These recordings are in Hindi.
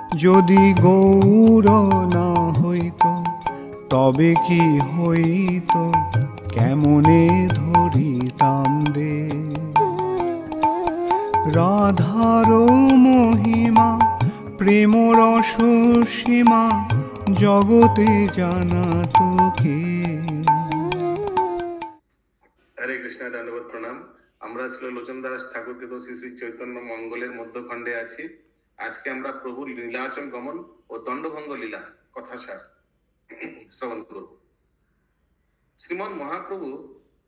যদি গৌর না হইত তবে কি হইত, কেমনে ধরিতাম রে। রাধার মহিমা প্রেম রস সীমা জগতে জানা তো কে। হরে কৃষ্ণ, দণ্ডবোধ প্রণাম। আমরা শ্রী লোচন দাস ঠাকুরকে তো শ্রী শ্রী চৈতন্য মঙ্গলের মধ্যখণ্ডে আছি। আজকে আমরা প্রভুর লীলাচল গমন ও দণ্ডভঙ্গ লীলা কথাসার श्रवण करो। श्रीमान महाप्रभु,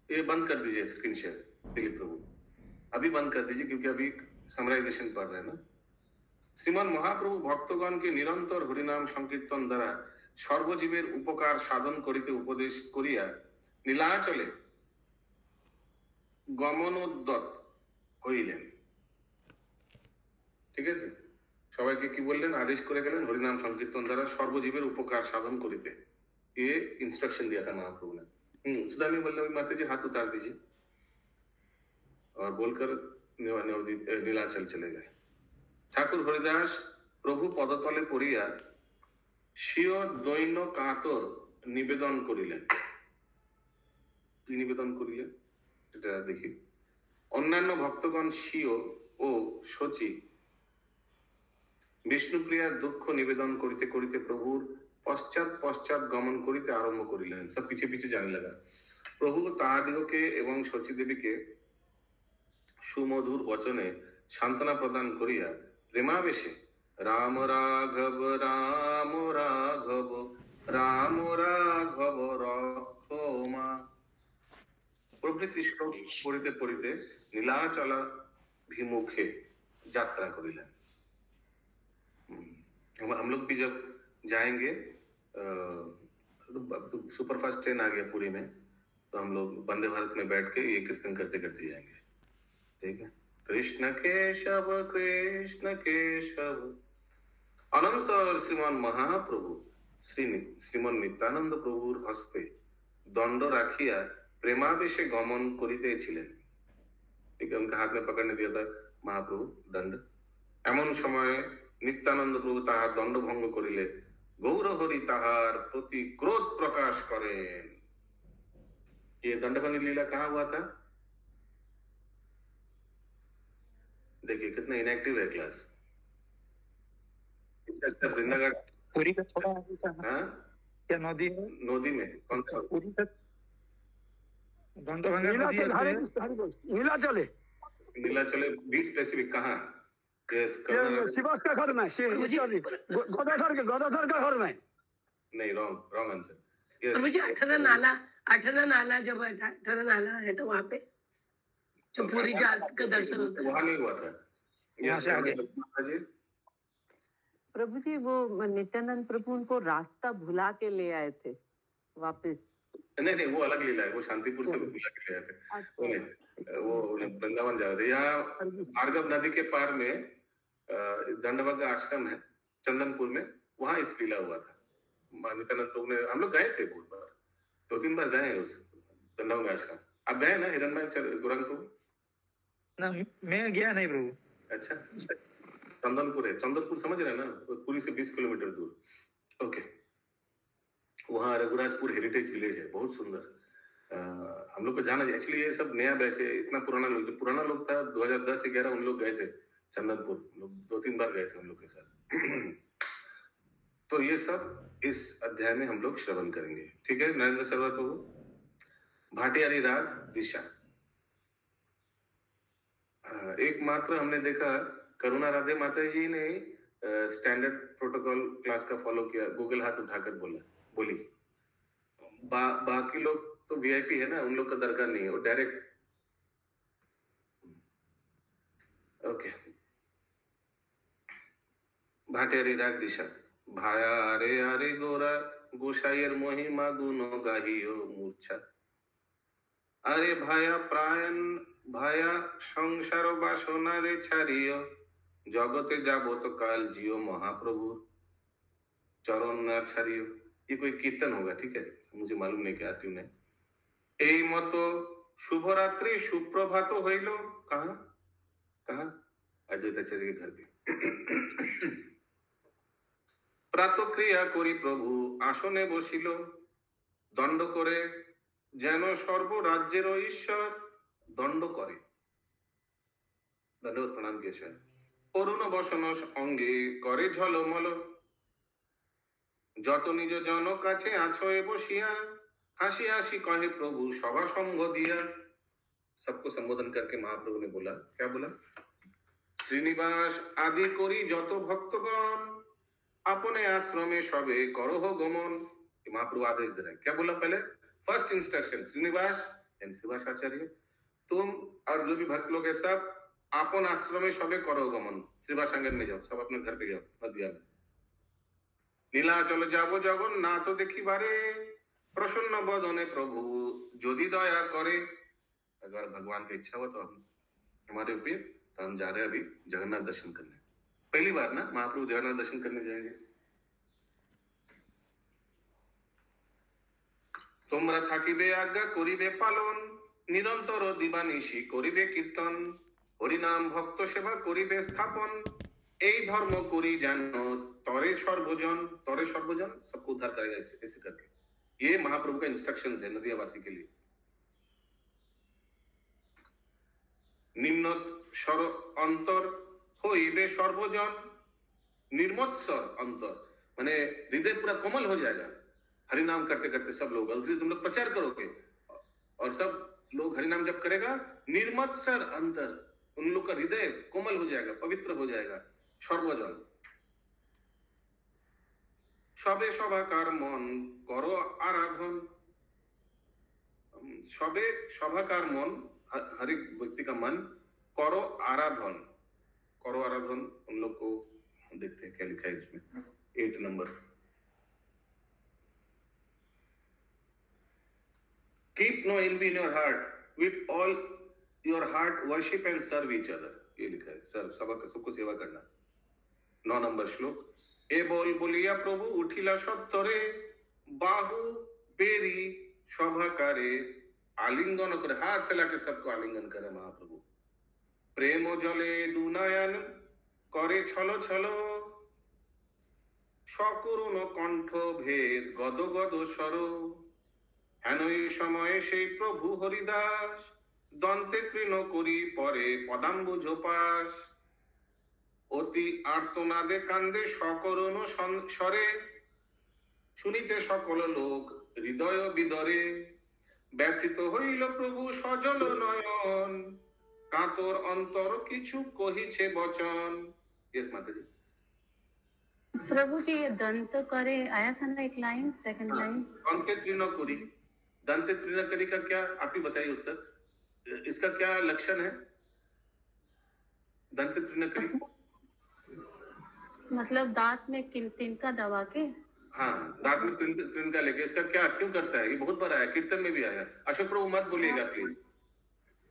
ये बंद कर दीजिए स्क्रीन शेयर दिलीप प्रभु, अभी बंद कर दीजिए क्योंकि अभी समराइजेशन पढ़ रहे हैं ना। श्रीमान महाप्रभु भक्तगण के निरंतर हरिनाम संकीर्तन द्वारा सर्वजीवेर उपकार साधन करिते उपदेश करिया नीलाचले गमनोद्यत हইলেন। ঠিক আছে, সবাইকে কি বললেন? আদেশ করে গেলেন হরিনাম সংकीर्तन द्वारा सर्वजीवेर उपकार साधन करिते। ये इंस्ट्रक्शन दिया था महाप्रभु ने। सुदामी वल्लभी माता जी हाथ उतार दीजिए और बोलकर नीलाचल चले गए। ठाकुर हरिदास प्रभु पदतले पड़िया स्वीय दैन्य कातर निवेदन करिलेन। কি নিবেদন করিলেন এটা দেখি। অন্যান্য ভক্তগণ স্বীয় ও শচী विष्णुप्रियार दुख निवेदन करिते करिते प्रभुर पश्चात पश्चात गमन करिते आरम्भ करिलेन। सब पीछे पीछे जाने लगा। प्रभु ताहादिगके एवं शची देवीके सुमधुर वचने सांत्वना प्रदान करिया प्रेमावेशे राम राघव राम राघव राम राघव रक्षमा प्रभृति श्लोक पढ़िते पढ़िते नीलाचलाभिमुखे यात्रा करिलेन। हम लोग भी जब जाएंगे तो सुपरफास्ट ट्रेन आ गया पुरी में, तो हम लोग वंदे भारत में बैठ के ये कीर्तन करते करते जाएंगे। ठीक है। कृष्ण केशव अनंत श्रीमान महाप्रभु श्रीमन नित्यानंद प्रभुर हस्ते दंड राखिया प्रेमावेशे गमन करिते छिलेन। ठीक है, उनके हाथ में पकड़ने दिया था महाप्रभु दंड। एमन समय नित्यानंद प्रभु ताहार दंड भंग करिले गौरहरि ताहार प्रति क्रोध प्रकाश करें। ये दंडभंग लीला कहाँ हुआ था? देखिए कितना इनएक्टिव है क्लास। इससे वृंदावन पूरी का थोड़ा हाँ क्या नदी है? नदी में कौन सा पूरी तक दंडभंग नीलाचले नीलाचले 20 स्पेसिफिक कहाँ? शिवास का घर में, गदाधर का घर में। नहीं, रॉन्ग आंसर। मुझे 18 नाला जब 18 नाला है तो वहाँ पे जो पूरी जात का दर्शन होता है वहाँ नहीं हुआ था। प्रभु जी वो नित्यानंद प्रभु उनको रास्ता भुला के ले आए थे वापस। नहीं, वो अलग लीला है। वो शांतिपुर से भुला के ले आए थे। वो वृंदावन जा रहे थे। यहाँ भार्गव नदी के पार में दंडभंग आश्रम है चंदनपुर में, वहां इस लीला हुआ था। नित्यानंद प्रभु ने, हम लोग गए थे बहुत बार, 2-3 बार गए हैं उस दंडभंग आश्रम। आप गए ना हिरणमय गौरांग प्रभु? ना, मैं गया नहीं प्रभु। अच्छा, चंदनपुर है। चंदनपुर समझ रहे हैं ना, पुरी से 20 किलोमीटर दूर। ओके, वहाँ रघुराजपुर हेरिटेज विलेज है, बहुत सुंदर। हम लोग को जाना चाहिए। एक्चुअली ये सब नया बैच है, इतना पुराना लोग था 2010-11 उन लोग गए थे चंदनपुर। लोग 2-3 बार गए थे हम लोग के साथ। तो ये सब इस अध्याय में हम लोग श्रवण करेंगे। ठीक है। नरेंद्र सरवर प्रभु, भाटियारी राग दिशा। एकमात्र हमने देखा करुणा राधे माता जी ने स्टैंडर्ड प्रोटोकॉल क्लास का फॉलो किया, गूगल हाथ उठाकर बोली। बाकी लोग तो वीआईपी है ना, उन लोग का दरकार नहीं है, वो डायरेक्ट। ओके, भाटियारी राग दिशा। भाया आरे आरे गोरा गोसाइयर महिमा गुण गाहियो मूर्छा। আরে ভায়া প্রায়ণ ভায়া সংসার বাসনা রে ছাড়িও জগতে যাবত কাল जियो महाप्रभु चरण ना ছাড়িও। ये कोई कीर्तन होगा, ठीक है, मुझे मालूम नहीं क्या ट्यून है। এই মতো শুভরাত্রি সুপ্রভাত হইল। कहाँ कहाँ? अद्वैताचार्य के घर पे। প্রাতক্রিয়া করি প্রভু আসনে বসিল, দণ্ড করে যেন সর্বরাজ্যের ঈশ্বর দণ্ড করে। দণ্ডবত প্রণাম গিয়েছেন। অরুণ বসন অঙ্গে করে ঝলমল, যত নিজ জন কাছে আছো এ বসিয়া, হাসি হাসি कहे प्रभु सभा संग दिया। सबको संबोधन करके महाप्रभु ने बोला, क्या बोला? श्रीनिवास आदि करी যত भक्तगण, अपने आश्रमे सबे करह गमन। महाप्रभु आदेश दे रहे हैं, क्या बोला पहले? फर्स्ट इंस्ट्रक्शन, श्रीनिवास यानी श्रीनिवास आचार्य, तुम और जो भी भक्त लोग है सब अपन आश्रमे सबे करह गमन, श्रीनिवास आंगन में जाओ, सब अपने घर पे जाओ नदिया में। নীলাচল যাব জগন্নাথ দেখিবারে, प्रसन्न बदने प्रभु यदि दया करे। अगर भगवान की इच्छा हो तो हम हमारे ऊपर, तो हम जा रहे हैं अभी जगन्नाथ दर्शन करने। पहली बार ना महाप्रभु जगन्नाथ दर्शन करने जाएंगे। তোমরা থাকিবে আজ্ঞা করিবে পালন, নিরন্তর দিবানিশি করিবে কীর্তন, হরিনাম ভক্ত সেবা করিবে স্থাপন, এই ধর্ম করি জানো তরে सर्वजन। तोरे सर्वजन सबको उद्धार करेगा ऐसे करके। ये महाप्रभु का इंस्ट्रक्शन है नदियावासी के लिए। निम्न स्वर अंतर होइबे सर्वजन, निर्मत्सर अंतर माने हृदय पूरा कोमल हो जाएगा हरिनाम करते करते सब लोग। अगर तुम लोग प्रचार करोगे और सब लोग हरिनाम जब करेगा, निर्मत्सर अंतर, उन लोग का हृदय कोमल हो जाएगा, पवित्र हो जाएगा। सर्वजन सबे सभाकार मन करो आराधन, सबे सभाकार मन हर एक व्यक्ति का मन करो आराधन। करो आराधन उन लोग को देखते हैं क्या लिखा है इसमें 8 number. Keep no envy in your heart, with all your heart worship and serve each other। ये लिखा है, सबको सेवा करना। 9 नंबर श्लोक। ए बोल बोलिया प्रभु उठिला सत्तरे, बाहु बेरी सभाकारे आलिंगन करे, हाथ फैला के सबको आलिंगन करे महाप्रभु। प्रेम जले दुनायन करे छलो छलो, सकरुण कंठ भेद गद गद स्वर, हेन এই সময়ে সেই প্রভু হরিদাস, দন্তে তৃণ করি পরে পদাম্বুজ পাশ, অতি আর্তনাদে কান্দে সকরুণ স্বরে, শুনিতে সকল লোক হৃদয় বিদরে, ব্যথিত হইল প্রভু সজল নয়ন, কাতর অন্তর কিছু কহিছে বচন। यस माता जी। प्रभु जी ये दंत करे आया था ना एक लाइन, सेकंड लाइन। दंते तृण करी, दंते तृण करी का क्या, आप ही बताइए उत्तर, इसका क्या लक्षण है? दंते तृण करी मतलब दांत में तिनका दबा के। हाँ, दांत में तिनका लेके, इसका क्या क्यों करता है? ये बहुत बार आया, कीर्तन में भी आया। अशोक प्रभु मत बोलिएगा प्लीज।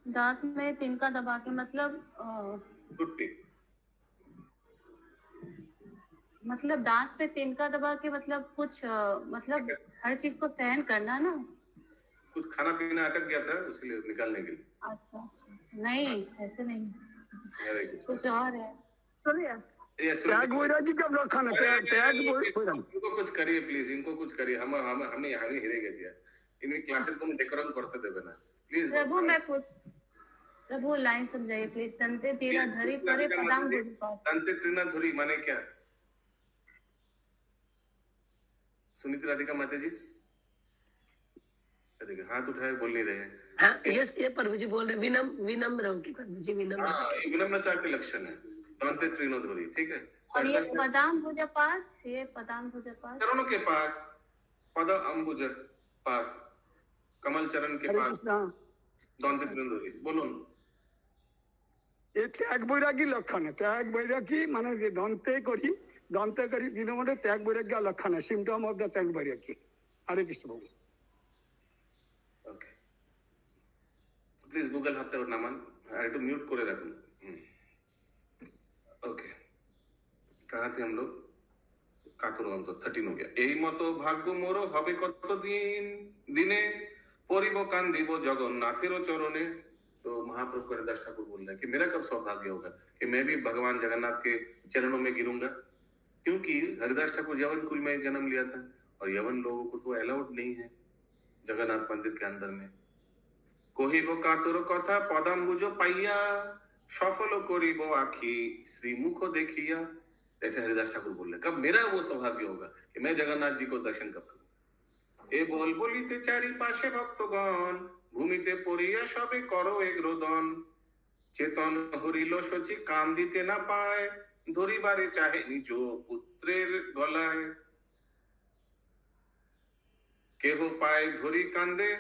दांत में तिनका दबा के मतलब टुट्टी, मतलब दांत पे तिनका दबा के मतलब कुछ मतलब हर चीज को सहन करना ना। कुछ खाना पीना अटक गया था इसलिए निकालने के लिए। अच्छा नहीं, ऐसे नहीं, कुछ और है। त्याग वैरागी का लक्षण है, त्याग वैरागी। इनको कुछ करिए प्लीज, इनको कुछ करिए। हम हमने यहाँ हिरे गए यार, इनकी क्लासेस को डेकोरम करते देवे ना प्लीज। प्रभु मैं पूछ, प्रभु लाइन समझाइए प्लीज। दंते तीरा धरी परे पदाम धरी पास। दंते तीरा धरी माने क्या? सुनीति राधिका माता जी देखिए हाथ उठाए, बोल नहीं रहे। हाँ यस, ये प्रभु जी बोल रहे, विनम्र होगी प्रभु जी, विनम्र। हाँ, विनम्रता के लक्षण है दंते तीरा धरी, ठीक है। और ये पदाम भुज पास, ये पदाम भुज पास, चरणों के पास, पद अम्बुज पास, कमल चरण के पास दंते तीरा धरी। बोलो ये त्याग वैरागी लक्षण है। त्याग वैरागी माने जे दंते करी दिन मध्य त्याग वैराग्य लक्षण है, सिम्टम ऑफ द त्याग वैरागी। हरे कृष्ण प्रभु। ओके प्लीज गूगल হাতে ওর নামান আর একটু মিউট করে রাখুন। ओके कहाँ थे हम लोग? কাতর অন্তর 13 हो गया। এই মতো ভাগ্য মোর হবে কতদিন, দিনে পরিব কান্দিব জগন্নাথের চরণে। तो महाप्रभु हरिदास ठाकुर बोल रहे हैं कि मेरा कब सौभाग्य होगा कि मैं भी भगवान जगन्नाथ के चरणों में गिरूंगा। क्योंकि हरिदास ठाकुर यवन कुल में जन्म लिया था और यवन लोगों को तो अलाउड नहीं है जगन्नाथ मंदिर के अंदर में। কহিব কাতর কথা পদাম্বুজ পাইয়া সফল করিব आखी श्रीमुख देखिया। ऐसे हरिदास ठाकुर बोल रहे, कब मेरा वो सौभाग्य होगा कि मैं जगन्नाथ जी को दर्शन कब करूंगा। ए बोल बोलिते चारि पाशे भक्तगण भूमिते पड़िया सबे करो एक रोदन। चेतन हरिल सची कान दिते ना पाए धरिबारे चाहे निज पुत्रेर गलाय। केह पाए धरी कांदे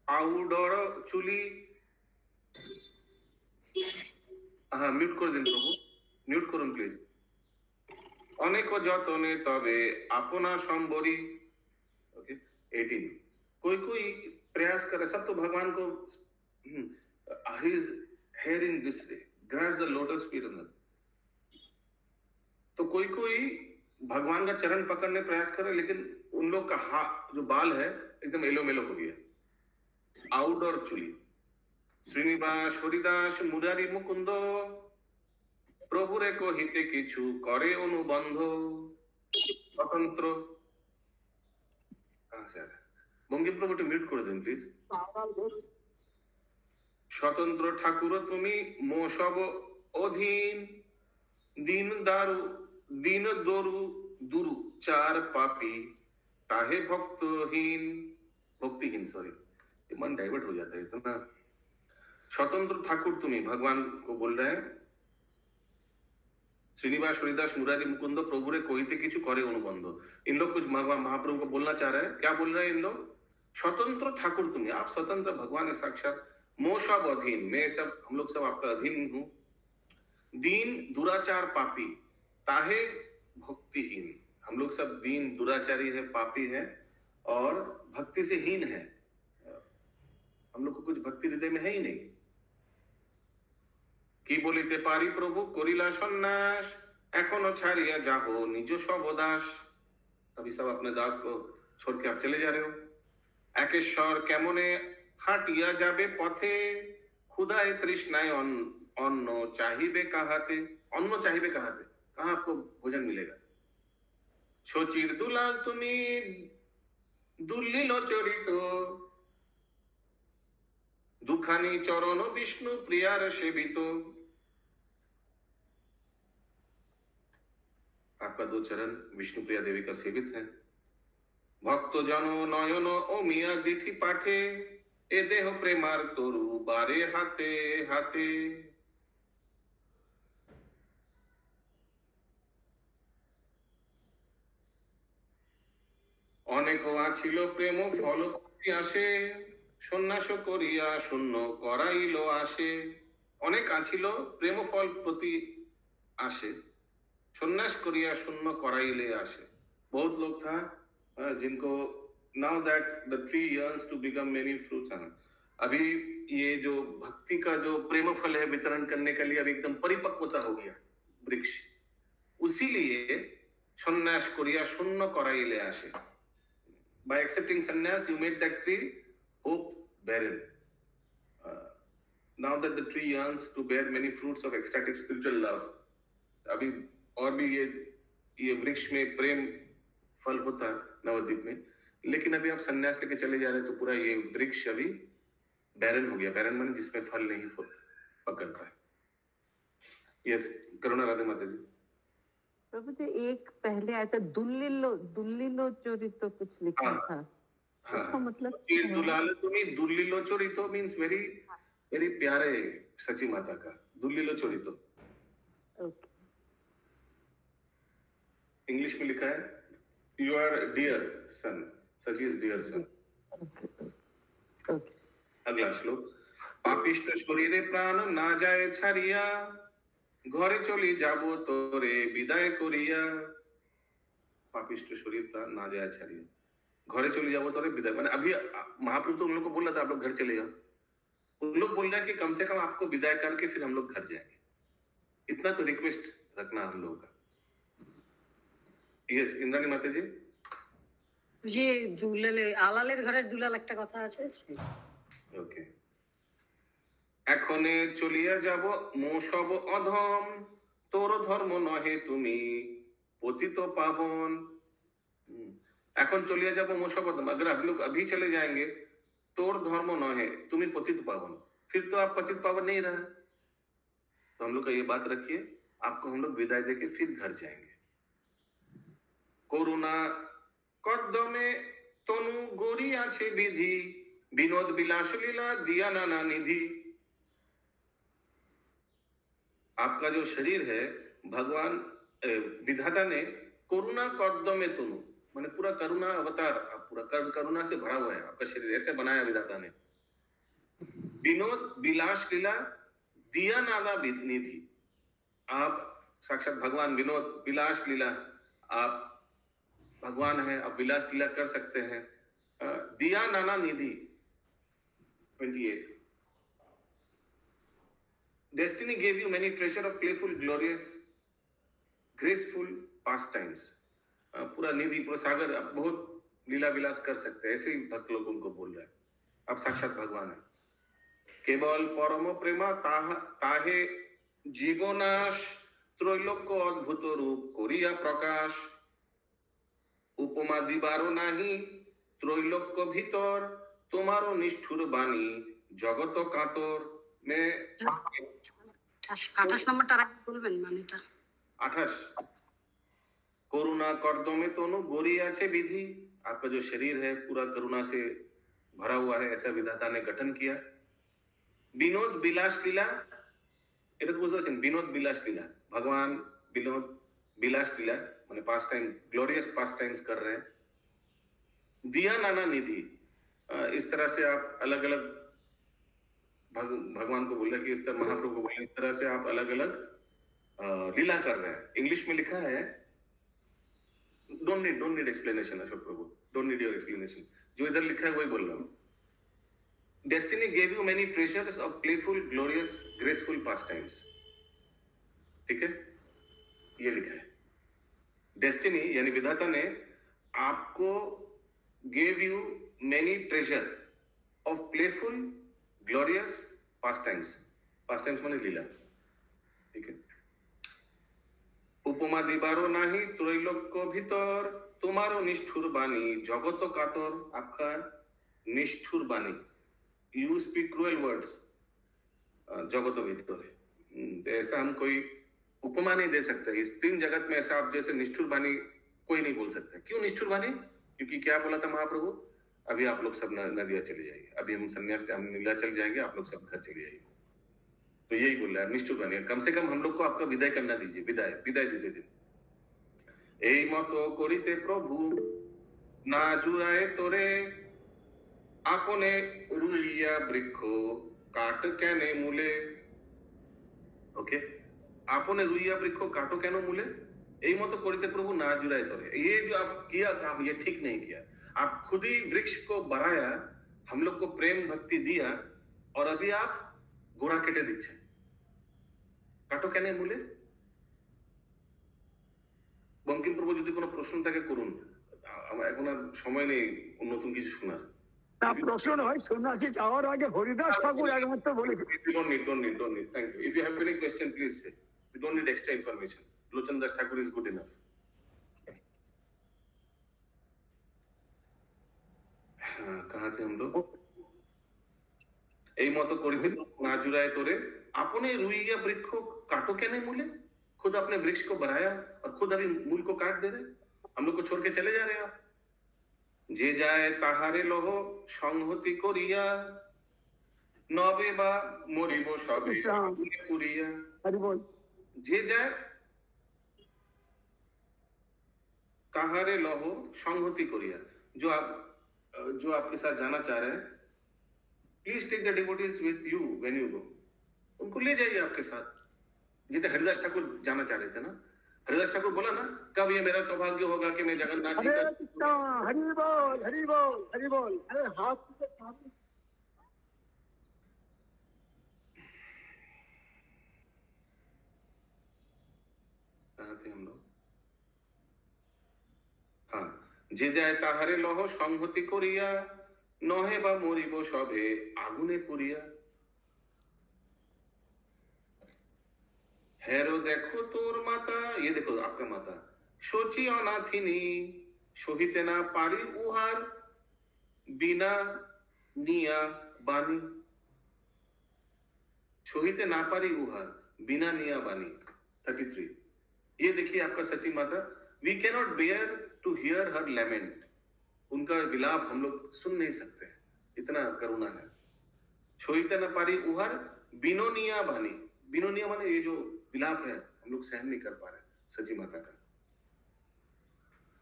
आउडर चुली। हाँ म्यूट कर दिन प्रभु, म्यूट करुन प्लीज। अनेक जतने तबे अपना संबरी। ओके 18। कोई कोई प्रयास करे, सब तो भगवान को his hair in this way grabs the lotus feet on the। तो कोई कोई भगवान का चरण पकड़ने प्रयास करे, लेकिन उन लोग का जो बाल है एकदम एलो मेलो हो गया। आउटडोर चुली। श्रीनिवास हरिदास मुरारी मुकुंद प्रभुरे कहिते किछु करे अनुबंध। स्वतंत्र बंगी प्रभु म्यूट कर दिन प्लीज। स्वतंत्र ठाकुर तुमी मो सब अधीन दिन दारु दिन दोरु दुरु चार पापी ताहे भक्तहीन भक्तिहीन सॉरी मन डाइवर्ट हो जाता है इतना। स्वतंत्र ठाकुर तुम्हें भगवान को बोल रहे हैं। श्रीनिवास हरिदास मुरारी मुकुंद प्रभु रे कहिते किछु करे अनुबंध। इन लोग कुछ भगवान महाप्रभु को बोलना चाह रहे हैं। क्या बोल रहे हैं इन लोग? स्वतंत्र ठाकुर तुम्हें, आप स्वतंत्र भगवान है साक्षात। मोह सब अधीन, मैं सब हम लोग सब आपका अधीन हूँ। दीन दुराचार पापी ताहे भक्तिहीन, हम लोग सब दीन दुराचारी है, पापी है और भक्ति से हीन है। हम लोग को कुछ भक्ति हृदय में है ही नहीं। की बोलिते पारी प्रभु करिला सन्यास एखोनो छाड़िया जाहो निज सब दास। अभी सब अपने दास को छोड़ के आप चले जा रहे हो। एकेश्वर केमने हाटिया जाबे पथे खुदाए तृष्णाए अन्न चाहिए कहाते। अन्न चाहिए कहाते, कहाँ आपको भोजन मिलेगा। सोचिर दुलाल तुमी दुर्लील चरित दुखानी चरण विष्णु प्रियार सेवित। आपका दो चरण विष्णु प्रिया देवी का सेवित है। भक्त जन नयन ओ मिया दिठी पाठे ए देह प्रेमार तोरु बारे हाथे हाथे। अनेक आछिल प्रेम फल आसे सन्यास करिया शून्य कराइल आसे। अनेक आछिल प्रेम फल प्रति आसे सन्यास करिया शून्य कराइले आसे। बहुत लोग था जिनको now that the tree yearns to become many fruits। अभी ये जो भक्ति का जो प्रेम फल है वितरण करने के लिए अभी एकदम परिपक्वता हो गया वृक्ष, उसीलिए सन्यास करिया शून्य कराइले आसे। By accepting sannyas, you made that tree hope barren. Now that the tree yearns to bear many fruits of ecstatic spiritual love, अभी और भी ये वृक्ष में प्रेम फल होता नवद्वीप में, लेकिन अभी आप सन्यास लेके चले जा रहे हैं तो पूरा ये वृक्ष अभी बैरन हो गया। बैरन माने जिसमें फल नहीं पकड़ता है। यस करुणा राधे माता जी। प्रभु जी एक पहले आया था दुल्लीलो चोरित तो कुछ लिखा था, उसका मतलब दुलाल तुम्हें दुल्लीलो चोरितो मींस वेरी वेरी प्यारे सची माता का दुल्लीलो चोरितो। ओके इंग्लिश में लिखा है you are dear son, Sachi is dear son. Okay अगला श्लोक। पापिष्ट शरीरे प्राण ना जाए छाड़िया घरे चली जाबो तोरे विदाय करिया। पापिष्ट शरीर प्राण ना जाए छाड़िया घरे चली जाबो तोरे विदाय, माने अभी महाप्रभु तो उन लोग को बोल रहा था आप लोग घर चले जाओ, उन लोग बोल रहे हैं कि कम से कम आपको विदाय करके फिर हम लोग घर जाएंगे। इतना तो रिक्वेस्ट रखना हम लोगों का। यस इंद्राणी माता जी। যে দুলালে আলালের ঘরের দুলাল একটা কথা আছে। ওকে এখনে চলিয়া যাব মো সব অধম তোর ধর্ম নহে তুমি পতিত পাবন। এখন চলিয়ে যাবো মোশপদম, अगर हम लोग अभी चले जाएंगे तोर धर्म न है तुम्हें पतित पावन, फिर तो आप पतित पावन नहीं रहा। तो हम लोग का ये बात रखिए, आपको हम लोग विदाई देके फिर घर जाएंगे। করুণা কর্দমে তনু গড়ি আছে বিধি, বিনোদ বিলাস লীলা दिया नाना निधि। आपका जो शरीर है भगवान विधाता ने करुणा कर्दमे तनु माने पूरा करुणा अवतार, पूरा करुणा से भरा हुआ है आपका शरीर, ऐसे बनाया विधाता ने। विनोद विलास लीला दिया नाना निधि, आप साक्षात भगवान विनोद विलास लीला, आप भगवान है, आप विलास लीला कर सकते हैं। दिया नाना निधि 28 Destiny gave you many treasure of playful, glorious, graceful pastimes. पूरा निधि, पूरा सागर, आप बहुत लीला विलास कर सकते हैं, ऐसे ही भक्त लोग उनको बोल रहे हैं। आप साक्षात भगवान है। केवल परम प्रेमा ताहे जीवनाश, त्रैलोक्य अद्भुत रूप करिया प्रकाश। उपमा दिबारो नाही त्रैलोक्य भीतर, तुम्हारो निष्ठुर बानी जगत कातर। में 28 নম্বরটা বলবেন মানেটা। 28 करुणा कर्दमे तनु गोरी आछे विधि, आपका जो शरीर है पूरा करुणा से भरा हुआ है, ऐसा विधाता ने गठन किया। विनोद विलास लीला, এটা তো বুঝতে পারছেন, বিনোদ বিলাস লীলা, भगवान विनोद विलास लीला माने पास टाइम, ग्लोरियस पास टाइम्स कर रहे हैं। दिया नाना निधि, इस तरह से आप अलग अलग भगवान को बोल रहे कि इस तरह महाप्रभु को बोल रहे, इस तरह से आप अलग अलग लीला कर रहे हैं। इंग्लिश में लिखा है, don't need explanation Ashok Prabhu, don't need your explanation, जो इधर लिखा है वही बोल रहा हूँ। Destiny gave you many treasures of playful, glorious, graceful pass times. ठीक है, ये लिखा है। डेस्टिनी यानी विधाता ने आपको gave you many treasure of playful, glorious pass times माने लीला। ठीक है। उपमा दिबारो नाही त्रैलोक्य भीतर, तुम्हारो निष्ठुर बानी जगत कातर। आपका निष्ठुर बानी, यू स्पीक क्रूएल वर्ड्स जगत भीतर। ऐसा हम कोई उपमा नहीं दे सकते इस तीन जगत में, ऐसा आप जैसे निष्ठुर बानी कोई नहीं बोल सकता। क्यों निष्ठुर बानी? क्योंकि क्या बोला था महाप्रभु, अभी आप लोग सब नदियां चले जाइए, अभी हम संन्यास, हम नीला चल जाएंगे, आप लोग सब घर चले जाइए। तो यही बोल रहा है, निष्ठुर बनिए, कम से कम हम लोग को आपका विदाई करना दीजिए, विदाई दीजिए दिन। এই মতো করিতে প্রভু না জুড়ায় তোরে, আপনে রুইয়া বৃক্ষ কাট কেনে মূলে। ओके, आपने रुइया वृक्ष काटो केनो मूले, এই মতো করিতে প্রভু না জুড়ায় তোরে। ये जो आप किया काम, ये ठीक नहीं किया। आप खुद ही वृक्ष को बढ़ाया, हम लोग को प्रेम भक्ति दिया, और अभी आप गोड़ा केटे दिच्छे। काटो केने मूले। বঙ্কিম প্রভু যদি কোনো প্রশ্ন থাকে করুন, আমার এখন আর সময় নেই নতুন কিছু শোনার। না প্রশ্ন নয়, সন্ন্যাসী যাওয়ার আগে হরিদাস ঠাকুর একমাত্র বলেছে। Don't need. Thank you. If you have any question, please say. You don't need extra information. Lochan Das Thakur is good enough. हाँ, कहाँ थे हम लोग? এই মতো করিতে না জুড়ায় তোরে, आपने रुइया वृक्ष को काटो केने मूले। खुद अपने वृक्ष को बढ़ाया और खुद अभी मूल को काट दे रहे, हम लोग को छोड़ के चले जा रहे हैं आप। जे जाए ताहारे लोहो संहति करिया, नबे बा मरिब सबे पुरिया। हरि बोल। जे जाए ताहारे लोहो संहति करिया, जो आपके साथ जाना चाह रहे हैं, please take the devotees with you when you go, उनको ले जाइए आपके साथ। जितने हरिदास ठाकुर जाना चाह रहे थे ना, हरिदास ठाकुर बोला ना, कब ये मेरा सौभाग्य होगा कि मैं जगन्नाथ जी का। हरि बोल, हरि बोल, हरि बोल। अरे हाथ कहाँ थे हम लोग? हाँ, যে যায় তাহারে লহ সংহতি করিয়া, নহে বা মরিব সবে আগুনে পুরিয়া। हेरो देखो तोर माता, ये देखो आपका माता শচী অনাথিনী সহিতে না পারি উহার বিনা নিয়া বাণী সহিते ना पारी उहार बिना निया बानी 33 ये देखिए आपका सची माता we cannot bear to hear her lament उनका विलाप हम लोग सुन नहीं सकते इतना करुणा है सहिते ना पारी उहार बिनोनिया बानी बिनोनिया माने ये जो विलाप है हम लोग सहन नहीं कर पा रहे सची माता का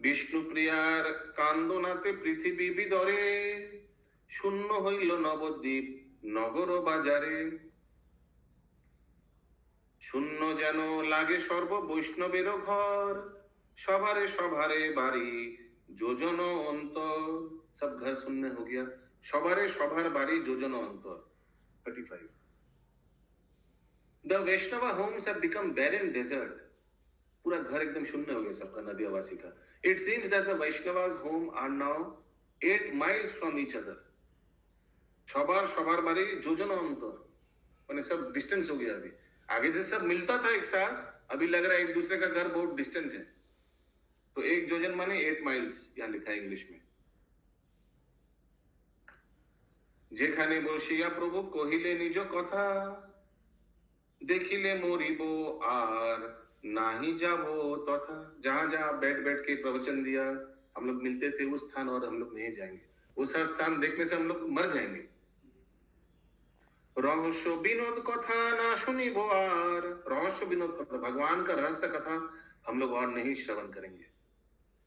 विष्णु प्रियार कांदनाते पृथ्वी बिदरे शून्य हইল নবদ্বীপ নগর বাজারে শূন্য যেন লাগে সর্ব বৈষ্ণবের ঘর সভারে সভারে বাড়ি যোজন অন্তর सब घर सुनने हो गया সভারে সভার বাড়ি যোজন অন্তর 35 The Vaishnava homes have become barren desert पूरा घर एकदम शून्य हो गया सबका नदियावासी का It seems that the Vaishnavas home are now 8 miles from each other सभार सभार बारी जोजन अंतर माने सब डिस्टेंस हो गया अभी आगे से सब मिलता था एक साथ अभी लग रहा है एक दूसरे का घर बहुत डिस्टेंट है तो एक जोजन माने 8 माइल्स यहाँ लिखा है इंग्लिश में जेखाने बसिया प्रभु कहिले निज कथा देखिले मरिब आर नाही जाबो तथा जहां जहां बैठ बैठ के प्रवचन दिया हम लोग मिलते थे उस स्थान और हम लोग नहीं जाएंगे उस स्थान देखने से हम लोग मर जाएंगे रहस्य विनोद कथा ना सुनिबो आर रहस्य विनोद कथा भगवान का रहस्य कथा हम लोग और नहीं श्रवण करेंगे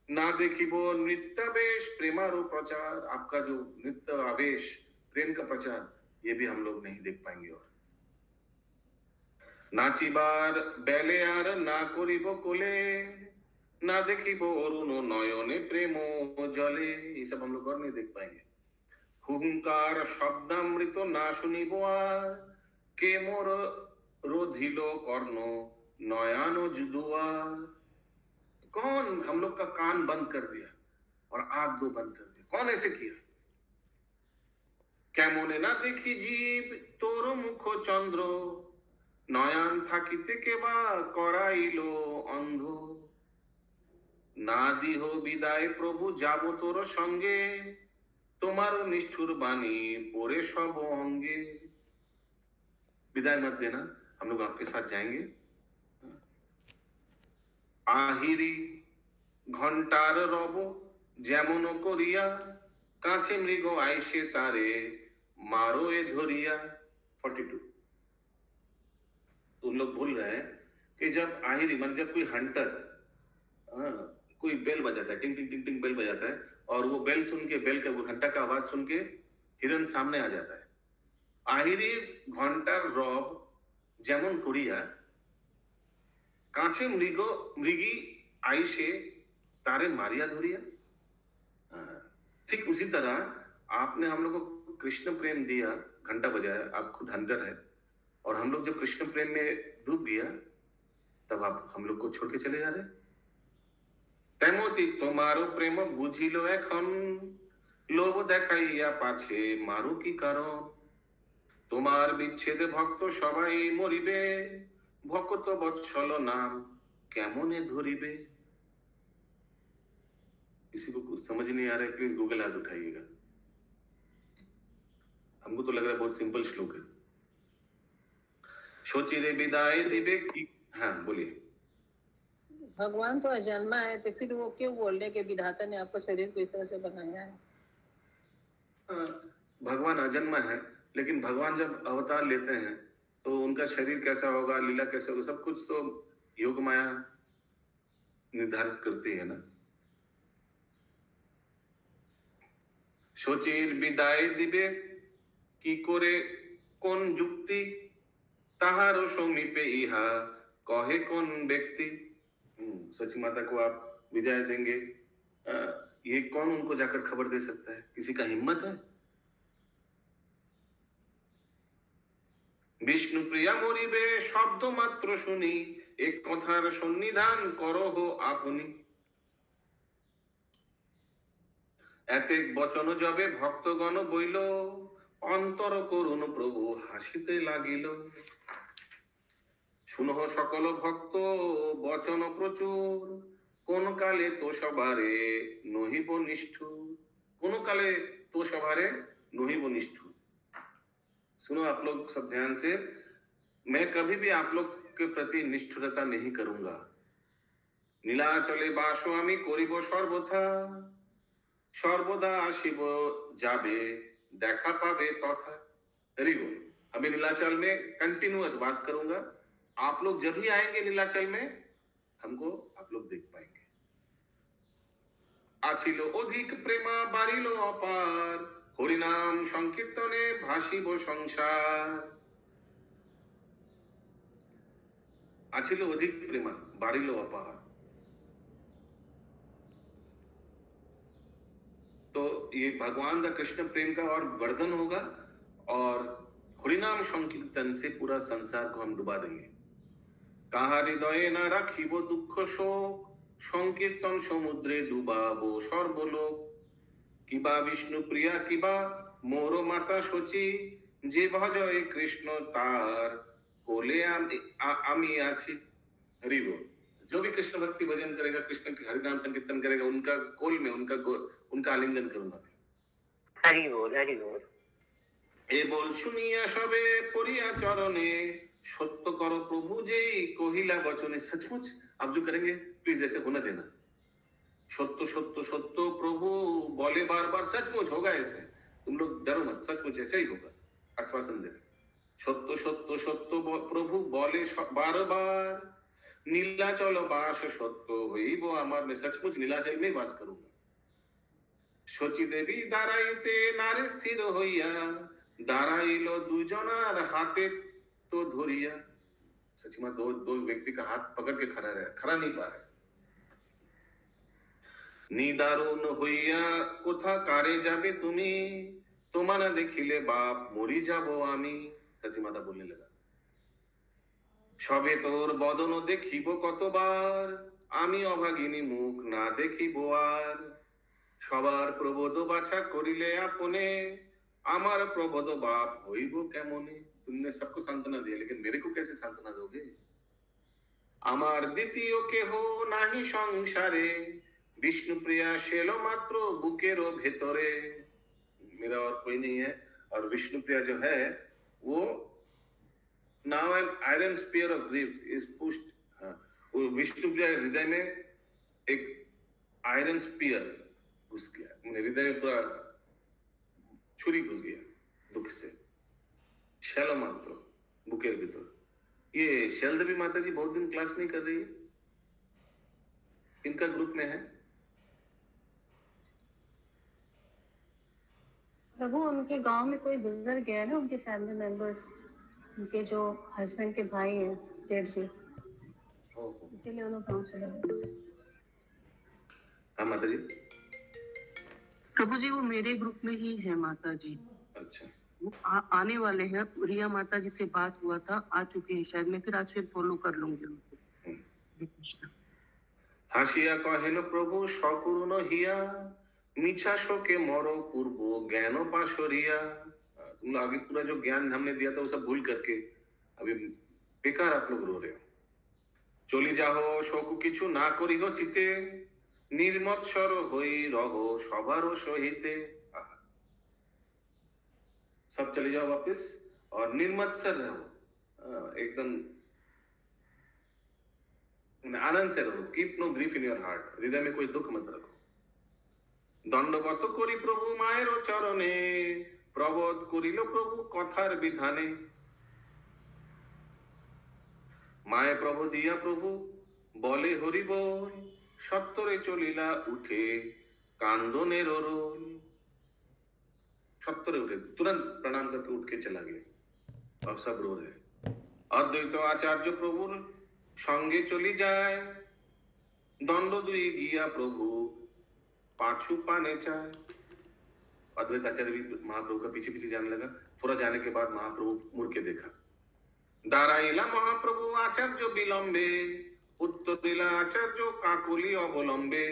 ना देखिबो नृत्यावेश प्रेमारो प्रचार आपका जो नृत्य आवेश प्रेम का प्रचार ये भी हम लोग नहीं देख पाएंगे और नाचिबार बेले आर ना करिबो कोले ना देखिबो अरुण नयने प्रेम जले ये सब हम लोग और नहीं देख पाएंगे हुंकार शब्दामृत ना सुनिब आर के मोर रोधिलो कर्ण नयानो जुदुआर कौन हम लोग का कान बंद कर दिया और आंख दो बंद कर दिया कौन ऐसे किया केमने ना देखी जीव तोर मुख चंद्र नयन থাকিতে কেবা করাইলো অন্ধ না দিহ বিদায় প্রভু যাব তোর সঙ্গে তোমার निष्ठुर बानी पोरे सब अंगे विदाई मत देना हम लोग आपके साथ जाएंगे আহিরি ঘন্টার রব যেমন করিয়া কাছে মৃগ আইসে তারে मारो ए धोरिया 42 तो लोग बोल रहे हैं कि जब आहिरी मान जब कोई हंटर कोई बेल बजाता है टिंग टिंग टिंग टिंग बेल बजाता है और वो बेल सुन के बेल का वो घंटा का आवाज सुन के हिरन सामने आ जाता है आहिरी घंटार रब যেমন করিয়া কাছে মৃগী आइसे तारे मारिया धोरिया ठीक उसी तरह आपने हम लोग को कृष्ण प्रेम दिया घंटा बजाया आप खुद हंटर है और हम लोग जब कृष्ण प्रेम में डूब गया तब आप हम लोग को छोड़ के चले जा रहे तेमती तुम्हारो प्रेम बुझिलो एखन लोभ देखाइया पाछे मारो की कारण तुम्हार विच्छेदे भक्त सबाई मरिबे भक्त बत्सल नाम केमने धरिबे किसी को कुछ समझ नहीं आ रहा है प्लीज गूगल हाथ उठाइएगा हमको तो लग रहा है बहुत सिंपल श्लोक है सोचिरे विदाई दिबे की हाँ बोलिए भगवान तो अजन्मा है तो फिर वो क्यों बोल रहे कि विधाता ने आपको शरीर को इस तरह से बनाया है भगवान अजन्मा है लेकिन भगवान जब अवतार लेते हैं तो उनका शरीर कैसा होगा लीला कैसे होगा सब कुछ तो योग माया निर्धारित करती है ना सोचिर विदाय दिबे की करे कौन जुक्ति ताहारो समीपे इहा कहे कौन व्यक्ति सची माता को आप विदाई देंगे ये कौन उनको जाकर खबर दे सकता है किसी का हिम्मत है विष्णु प्रिया मरिबे शब्द मात्र सुनी एक कथार सन्निधान करो हो आपनी एते बचन जबे भक्तगण बइल अंतर करुण प्रभु हासिते लागिल सुनह सकल भक्त बचन प्रचुर কোন কালে তো সবারে নহিব निष्ठुर কোন काले तो सवारे नहिब निष्ठुर। सुनो आप लोग सब ध्यान से, मैं कभी भी आप लोग के प्रति निष्ठुरता नहीं करूंगा। নীলাচলে বাস আমি করিব সর্বথা, সর্বদা আসিব যাবে দেখা পাবে তথা। Very good. अभी नीलाचल में कंटिन्यूअस वास करूंगा, आप लोग जब भी आएंगे नीलाचल में हमको आप लोग देख पाएंगे। आछिलो अधिक प्रेमा बारिलो अपार, हरिनाम संकीर्तने भासिब संसार। आछिलो अधिक प्रेमा बारिलो अपार, तो ये भगवान का कृष्ण प्रेम का और वर्धन होगा और हरिनाम संकीर्तन से पूरा संसार को हम डुबा देंगे। कहा हृदय न रखिब दुख शोक, संकीर्तन समुद्रे डुबाबो सर्वलोक। किबा विष्णु प्रिया किबा मोर माता शची, जे भजय कृष्ण तार कोले आमी आछि। हरि बोल। जो भी कृष्ण भक्ति भजन करेगा, कृष्ण के हरिनाम संकीर्तन करेगा, उनका कोल में उनका आलिंगन करूंगा। हरि बोल हरि बोल। ए बोल सुनिया सबे परिया चरणे, सत्य करो प्रभु जे कोहिला वचने। सचमुच आप जो करेंगे प्लीज ऐसे होना देना। सत्य सत्य सत्य प्रभु बोले बार बार, सचमुच होगा ऐसे, तुम लोग डरो मत, सचमुच ऐसे ही होगा, आश्वासन दे रहे। सत्य सत्य सत्य प्रभु बोले बार बार, नीलाचल बास सत्य हईब आमार। मैं सचमुच नीलाचल में वास करूंगा। शची देवी दाराइते नारे स्थिर हইয়া, दाराइलो दुजनार हाथे तो धरिया। सची मां दो व्यक्ति का हाथ पकड़ के खड़ा नहीं पा रहे। निदारुण हইয়া কোথা কারে যাবে তুমি, তোমার দেখিলে বাপ মরি যাব আমি। सची माता बोलने लगा, সবে তোর বদন দেখিব কতবার, আমি অভাগিনী মুখ না দেখিব আর। সবার প্রবোধ বাছা করিলে আপনে, আমার প্রবোধ বাপ হইব কেমনে। तुमने सबको सांत्वना दिया, लेकिन मेरे को कैसे सांत्वना दोगे। আমার দ্বিতীয় কেহ নাহি সংসারে, विष्णु प्रिया शेलो मात्र बुकेरो भेतरे। मेरा और कोई नहीं है, और विष्णु प्रिया जो है वो now an iron spear of grief is pushed। वो विष्णु प्रिया हृदय में एक आयरन स्पीयर घुस गया, मेरे हृदय में पूरा छुरी घुस गया दुख से। शैलो मात्र बुकेर भीतर। ये शैलदेवी माता जी बहुत दिन क्लास नहीं कर रही है, इनका ग्रुप में है। प्रभु उनके गांव में कोई गुजर गया ना, उनके फैमिली मेंबर्स, उनके जो हस्बैंड के भाई हैं जेठ जी, इसीलिए उन्होंने गांव चले गए। हाँ माता जी। प्रभु जी वो मेरे ग्रुप में ही है माता जी। अच्छा। वो आने वाले हैं, रिया माता जी से बात हुआ था, आ चुके हैं शायद। मैं फिर आज फॉलो कर लूंगी उनको। हासिया कहेन प्रभु सकुरुन हिया, मिछा शोके मरो पूर्व ज्ञान पाशरिया। तुम लोग आगे पूरा जो ज्ञान हमने दिया था वो सब भूल करके अभी बेकार आप लोग रो रहे हो। चली जाओ शोक किछु ना करिह चिते, निर्मत्सर होई रहो सबारो सहिते। सब चले जाओ वापस और निर्मत्सर रहो, एकदम आनंद से रहो। Keep no grief in your heart, हृदय में कोई दुख मत रखो। दंडवत करी प्रभु मायर चरणे, प्रबोध करिल प्रभु कथार विधाने। माये प्रभु दिया प्रभु बोले हरि बोल, सत्तरे चलिला उठे कांदने रोल। सत्तरे उठे, तुरंत प्रणाम करके उठ के चला गया, अब सब रो रहे। अद्वैत आचार्य प्रभु संगे चली जाए, दंड दुई गिया प्रभु पाछू पाने चाहे। अद्वैत आचार्य भी महाप्रभु का पीछे पीछे जाने लगा। थोड़ा जाने के बाद महाप्रभु मुड़ के देखा। दाराइला महाप्रभु आचार्य विलंबे, उत्तरिला आचार्य काकुली अवलंबे।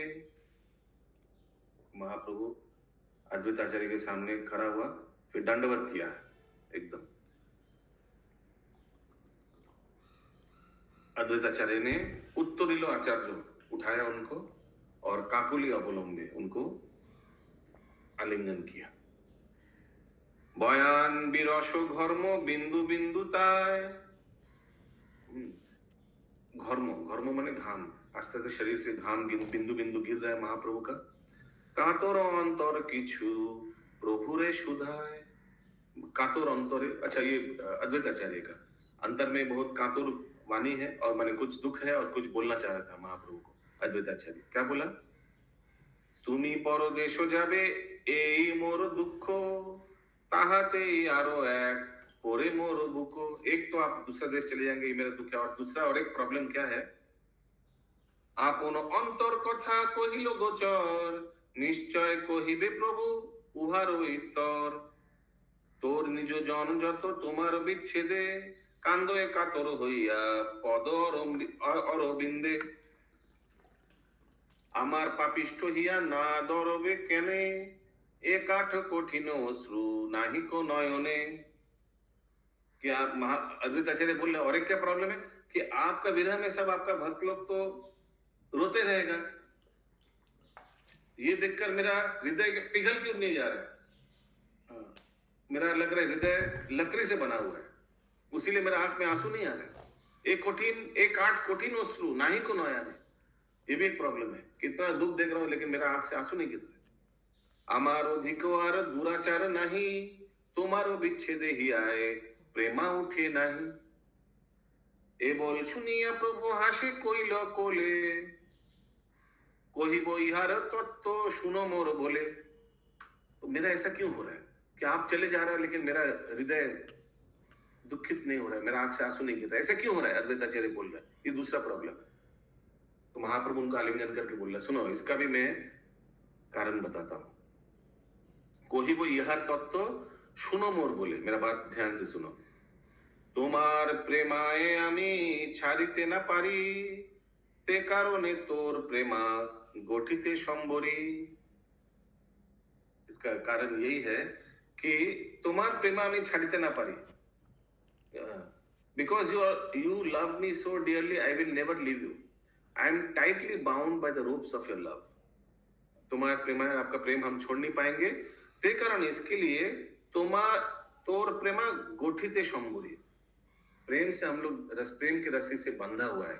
महाप्रभु अद्वैत आचार्य के सामने खड़ा हुआ, फिर दंडवत किया एकदम। अद्वैत आचार्य ने उत्तरिलो आचार्य उठाया उनको और काकुली अवलंबे उनको आलिंगन किया। बयान बिरस घर्म बिंदु बिंदु ताय। घर्म घर्म माने घाम, आस्ते आस्ते शरीर से घाम बिंदु बिंदु गिर रहा है महाप्रभु का। कातर अंतर किछु प्रभु रे सुधाय। कातुर अंतरे, अच्छा ये अद्वैत आचार्य का अंतर में बहुत कातुर वाणी है और माने कुछ दुख है और कुछ बोलना चाह रहा था महाप्रभु को अद्वैत आचार्य। क्या बोला? तुमी परदेश जाबे एई मोर दुख ताहाते आरो एक पोरे मोर बुको। एक तो आप दूसरा देश चले जाएंगे ये मेरा दुख है, और दूसरा और एक प्रॉब्लम क्या है, आपन अंतर कथा कहिलो गोचर निश्चय कहिबे प्रभु उहार उत्तर। তোর নিজ জন যত তোমার বিচ্ছেদে কান্দে কাতর হইয়া পদ অরবিন্দে। আমার পাপিষ্ঠ হিয়া না দরবে কেনে এ কাঠ কঠিন অশ্রু নাহিক নয়নে। क्या अद्वैत आचार्य बोल रहे और एक क्या प्रॉब्लम है कि आपका विरह में सब आपका भक्त लोग तो रोते रहेगा। ये देखकर मेरा हृदय पिघल क्यों नहीं जा रहा है? मेरा लग रहा है हृदय लकड़ी से बना हुआ है, उसीलिए मेरा आंख में आंसू नहीं आ रहे। एक आठ कठिन अश्रु नाही को नयाने, ये भी एक प्रॉब्लम है। कितना दुख देख रहा हूं लेकिन मेरा आंख से आंसू नहीं गिर रहा। आमारो धिकोर दुराचार नहीं तुम्हारो विच्छेदे ही आए प्रेमा उठे नहीं। ए बोल सुनिया प्रभु हासे कोइल कोले कोही वो इहार तत्व सुनो मोर बोले। तो मेरा ऐसा क्यों हो रहा है कि आप चले जा रहे हो लेकिन मेरा हृदय दुखित नहीं हो रहा है, मेरा आंख से आंसू नहीं गिर रहा है, ऐसा क्यों हो रहा है? अद्वैत आचार्य बोल रहा है ये दूसरा प्रॉब्लम है। तो महाप्रभु उनका आलिंगन करके बोल रहा है, सुनो इसका भी मैं कारण बताता हूं। कोही वो यहार तत्व सुनो मोर बोले, मेरा बात ध्यान से सुनो। তোমার প্রেমায় আমি ছাড়িতে না পারি তে কারণে তোর প্রেमा গঠিতে সম্বরি। इसका कारण यही है कि तुम्हार प्रेमा আমি ছাড়িতে না পারি, because you love me so dearly I will never leave you. I am tightly bound by the ropes of your love. तुम्हारे प्रेमा, आपका प्रेम हम छोड़ नहीं पाएंगे। ते कारण इसके लिए तोर प्रेमा गोठिते सम्बरी, प्रेम से हम लोग प्रेम की रस्सी से बंधा हुआ है।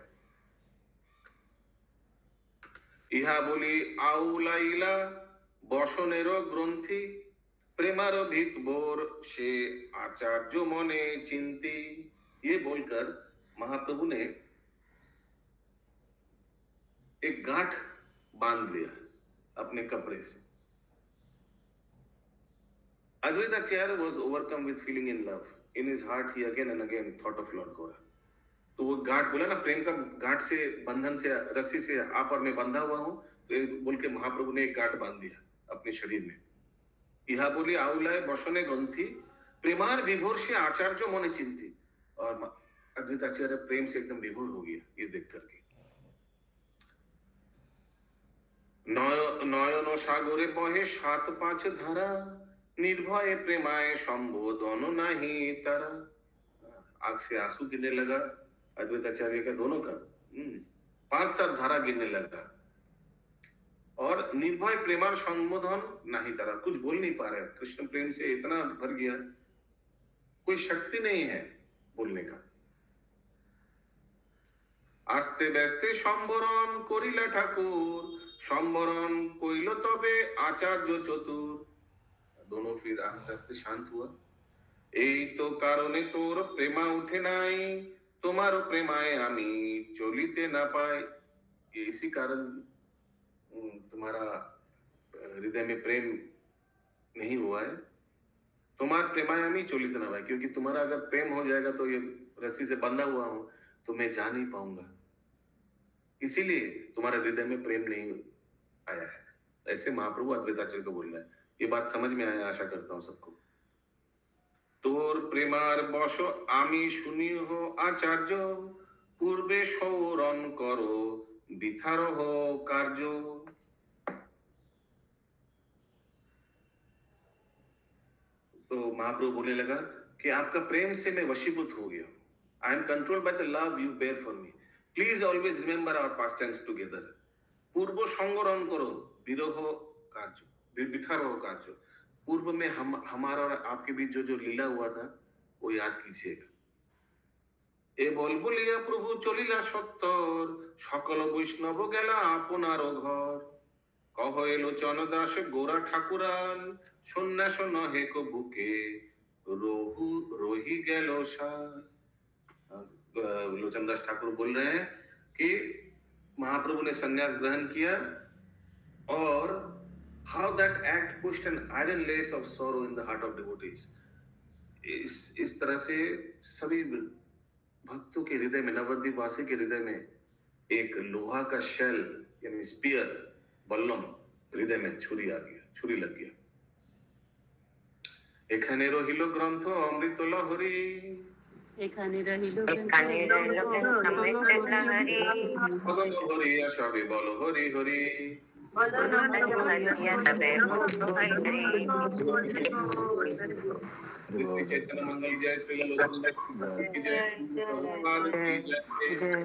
इहा बोली आउलाइला बसनेरो ग्रंथि प्रेमारो भीत बोर से आचार्य मने चिंती। ये बोलकर महाप्रभु ने एक गांठ बांध लिया अपने कपड़े से। Advaita Acharya was overcome with feeling in love. In his heart he again and again thought of Lord Gora. तो वो गांठ बोला ना, प्रेम का गांठ से, बंधन से, रस्सी से आप और मैं बंधा हुआ हूं, तो ये बोल के महाप्रभु ने एक गांठ बांध दिया अपने शरीर में। इहा बोली आउलाय बसने ग्रंथि प्रेमार विभोर से आचार्य मने चिंती। और अद्वैत आचार्य प्रेम से एकदम विभोर हो गया ये देख करके। नयन सागरे बहे 7-5 धारा निर्भय प्रेमाय संबोधन नहीं तारा। आंख से आंसू गिरने लगा अद्वैत आचार्य का, दोनों का 5-7 धारा गिरने लगा। और निर्भय प्रेमार संबोधन नहीं तारा, कुछ बोल नहीं पा रहे, कृष्ण प्रेम से इतना भर गया, कोई शक्ति नहीं है बोलने का। आस्ते व्यस्ते संबरण करिला ठाकुर संबरण कइल तबे आचार्य चतुर। दोनों फिर आस्ते आस्ते शांत हुआ। এই তো কারণে তোর প্রেমা উঠে নাই তোমারও প্রেমায় আমি চলিতে না পাই। इसी कारण तुम्हारा हृदय में प्रेम नहीं हुआ है, तुम्हारा प्रेमाय আমি চলিতে না পাই, क्योंकि तुम्हारा अगर प्रेम हो जाएगा तो ये रस्सी से बंधा हुआ हूं तो मैं जा नहीं पाऊंगा, इसीलिए तुम्हारे हृदय में प्रेम नहीं आया है। ऐसे महाप्रभु अद्वैत आचार्य को बोल रहा है। ये बात समझ में आया, आशा करता हूं सबको। तोर प्रेमार बश आमी सुनी हो आचार्य पूर्वे सौरन करो बिथार हो कार्य। तो महाप्रभु बोलने लगा कि आपका प्रेम से मैं वशीभूत हो गया। I am controlled by the love you bear for me. Please always remember our past tense together. पूर्व संगरण करो विरोह कार्य, विथारोह कार्य। पूर्व में हमारा और आपके बीच जो लीला हुआ था वो याद कीजिएगा। ए बोल बोलिया प्रभु चलिला सत्तर, सकल वैष्णव गेला आपनार घर। कह लोचन दास गोरा ठाकुरान, सन्यास नहे को बुके रोही गेलो सार। लोचन दास ठाकुर बोल रहे हैं कि महाप्रभु ने संन्यास ग्रहण किया और how that act pushed an iron lace of sorrow in the heart of devotees। इस तरह से सभी भक्तों के हृदय में, नवद्वीप वासी के हृदय में एक लोहा का शेल यानी स्पीयर, बल्लम, हृदय में छुरी आ गया, छुरी लग गया। एखाने रहिल ग्रंथ अमृत लहरी, एखाने रहिलो पदम हरिया सभी बोलो हरि हरि। श्री चैतन्य मंगल जय, श्री ललित की जय, श्री प्रभुपाद की जय।